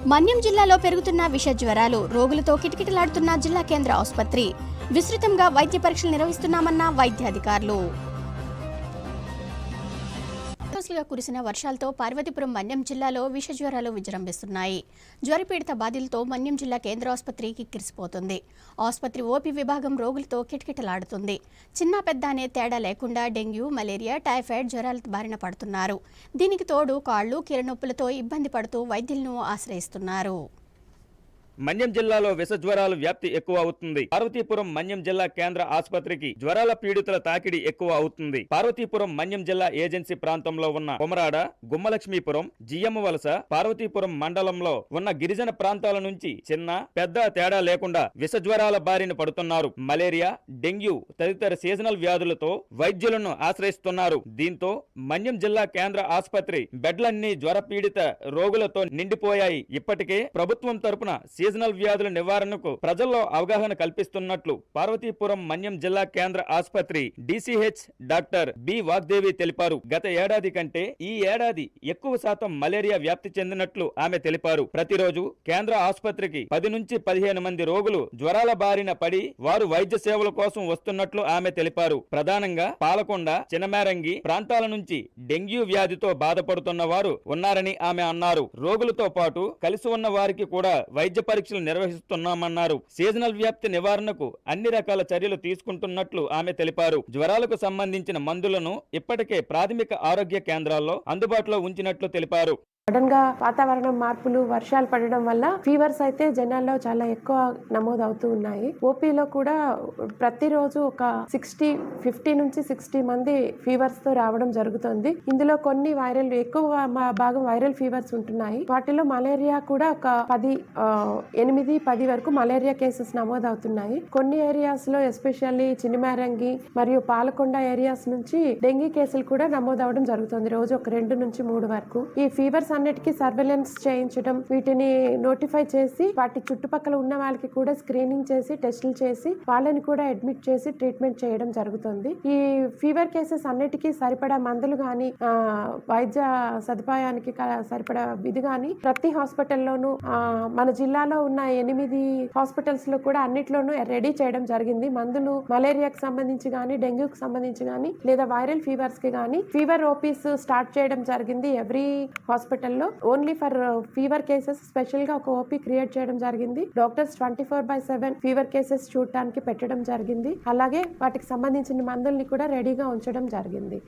మన్యం జిల్లాలో పెరుగుతున్న విష జ్వరాలు, రోగులతో కిటకిటలాడుతున్న జిల్లా కేంద్ర ఆసుపత్రి. విస్తృతంగా వైద్య పరీక్షలు నిర్వహిస్తున్నామన్న వైద్యాధికారులు. కురిసిన వర్షాలతో పార్వతీపురం మన్యం జిల్లాలో విష జ్వరాలు విజృంభిస్తున్నాయి. జ్వరపీడిత బాధితులతో మన్యం జిల్లా కేంద్ర ఆసుపత్రి కిక్కిరిసిపోతుంది. ఆసుపత్రి ఓపీ విభాగం రోగులతో కిటకిటలాడుతుంది. చిన్న పెద్ద అనే తేడా లేకుండా డెంగ్యూ, మలేరియా, టైఫాయిడ్ జ్వరాల బారిన పడుతున్నారు. దీనికి తోడు కాళ్లు, కీళ్ళనొప్పులతో ఇబ్బంది పడుతూ వైద్యులను ఆశ్రయిస్తున్నారు. మన్యం జిల్లాలో విష జ్వరాలు వ్యాప్తి ఎక్కువ అవుతుంది. పార్వతీపురం మన్యం జిల్లా కేంద్ర ఆసుపత్రికి జ్వరాల పీడితుల తాకిడి ఎక్కువ అవుతుంది. పార్వతీపురం మన్యం జిల్లా ఏజెన్సీ ప్రాంతంలో ఉన్న కొమరాడ, గుమ్మలక్ష్మీపురం, జియ్యమ్మ వలస, పార్వతీపురం మండలంలో ఉన్న గిరిజన ప్రాంతాల నుంచి చిన్న పెద్ద తేడా లేకుండా విష జ్వరాల బారిన పడుతున్నారు. మలేరియా, డెంగ్యూ తదితర సీజనల్ వ్యాధులతో వైద్యులను ఆశ్రయిస్తున్నారు. దీంతో మన్యం జిల్లా కేంద్ర ఆసుపత్రి బెడ్లన్నీ జ్వర పీడిత రోగులతో నిండిపోయాయి. ఇప్పటికే ప్రభుత్వం తరపున సీజనల్ వ్యాధుల నివారణకు ప్రజల్లో అవగాహన కల్పిస్తున్నట్లు పార్వతీపురం మన్యం జిల్లా కేంద్ర ఆసుపత్రి DCH డాక్టర్ బి వాగ్దేవి తెలిపారు. గత ఏడాది కంటే ఈ ఏడాది ఎక్కువ శాతం మలేరియా వ్యాప్తి చెందినట్లు ఆమె తెలిపారు. ప్రతిరోజు కేంద్ర ఆసుపత్రికి 10 నుంచి 15 మంది రోగులు జ్వరాల బారిన పడి వారు వైద్య సేవల కోసం వస్తున్నట్లు ఆమె తెలిపారు. ప్రధానంగా పాలకొండ, చినమేరంగి ప్రాంతాల నుంచి డెంగ్యూ వ్యాధితో బాధపడుతున్న వారు ఉన్నారని ఆమె అన్నారు. రోగులతో పాటు కలిసి ఉన్న వారికి కూడా వైద్య పరీక్షలు నిర్వహిస్తున్నామన్నారు. సీజనల్ వ్యాప్తి నివారణకు అన్ని రకాల చర్యలు తీసుకుంటున్నట్లు ఆమె తెలిపారు. జ్వరాలకు సంబంధించిన మందులను ఇప్పటికే ప్రాథమిక ఆరోగ్య కేంద్రాల్లో అందుబాటులో ఉంచినట్లు తెలిపారు. సడన్ గా వాతావరణం మార్పులు, వర్షాలు పడడం వల్ల ఫీవర్స్ అయితే జనాల్లో చాలా ఎక్కువ నమోదవుతూ ఉన్నాయి. ఓపీలో కూడా ప్రతిరోజు ఒక 50 నుంచి 60 మంది ఫీవర్స్ తో రావడం జరుగుతుంది. ఇందులో కొన్ని వైరల్, ఎక్కువ భాగం వైరల్ ఫీవర్స్ ఉంటున్నాయి. వాటిలో మలేరియా కూడా ఒక 8-10 వరకు మలేరియా కేసెస్ నమోదవుతున్నాయి. కొన్ని ఏరియాస్ లో ఎస్పెషల్లీ చినిమారంగి మరియు పాలకొండ ఏరియాస్ నుంచి డెంగీ కేసులు కూడా నమోదవడం జరుగుతుంది. రోజు ఒక 2 నుంచి 3 వరకు. ఈ ఫీవర్స్ అన్నిటికీ సర్వేలెన్స్ చేయించడం, వీటిని నోటిఫై చేసి వాటి చుట్టుపక్కల ఉన్న వాళ్ళకి కూడా స్క్రీనింగ్ చేసి టెస్టులు చేసి వాళ్ళని కూడా అడ్మిట్ చేసి ట్రీట్మెంట్ చేయడం జరుగుతుంది. ఈ ఫీవర్ కేసెస్ అన్నిటికీ సరిపడా మందులు గాని, వైద్య సదుపాయానికి సరిపడా విధి గాని ప్రతి హాస్పిటల్లోనూ, మన జిల్లాలో ఉన్న 8 హాస్పిటల్స్ లో కూడా అన్నిట్లోనూ రెడీ చేయడం జరిగింది. మందులు మలేరియాకి సంబంధించి గాని, డెంగ్యూకి సంబంధించి గాని, లేదా వైరల్ ఫీవర్స్ కి గాని ఫీవర్ ఓపీస్ స్టార్ట్ చేయడం జరిగింది. ఎవ్రీ హాస్పిటల్ లో only for fever cases special గా ఒక ఓపీ క్రియేట్ చేయడం జరిగింది. డాక్టర్స్ 24/7 ఫీవర్ కేసెస్ చూడటానికి పెట్టడం జరిగింది. అలాగే వాటికి సంబంధించిన మందుల్ని కూడా రెడీగా ఉంచడం జరిగింది.